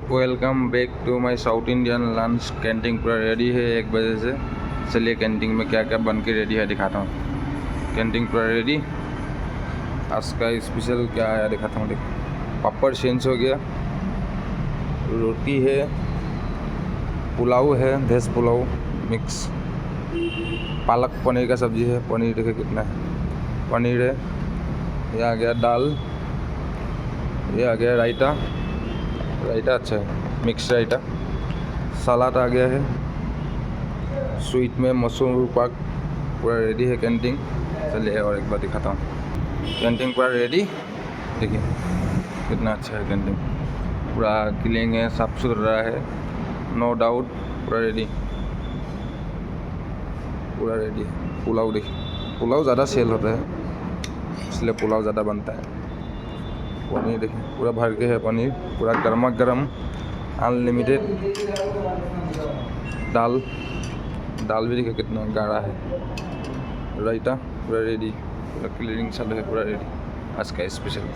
Welcome back to my South Indian lunch. Canteen पूरा ready है 1 बजे से। चलिए कैंटीन में क्या क्या बन के रेडी है दिखाता हूँ। कैंटीन पूरा रेडी। आज का स्पेशल क्या आया दिखाता हूँ। देखो, पापड़ चेंज हो गया, रोटी है, पुलाव है, वेज पुलाव मिक्स, पालक पनीर का सब्जी है। पनीर देखिए कितना है, पनीर है। ये आ गया दाल, ये आ गया रायता, रायता अच्छा है, मिक्स रायता। सलाद आ गया है, स्वीट में मशरूम पाक। पूरा रेडी है कैंटीन। चलिए और एक बार दिखाता हूँ। कैंटीन पूरा रेडी, देखिए कितना अच्छा है कैंटीन। पूरा क्लीन है, साफ सुथरा है, नो डाउट। पूरा रेडी, पूरा रेडी है। पुलाव देखिए, पुलाव ज़्यादा सेल होता है इसलिए पुलाव ज़्यादा बनता है। पनीर देखिए पूरा भर के है, पनीर पूरा गर्मा गर्म अनलिमिटेड। दाल, दाल भी देखिए कितना गाढ़ा है। रायता पूरा रेडी, पूरा क्लीनिंग चालू है, पूरा रेडी। आज का स्पेशल।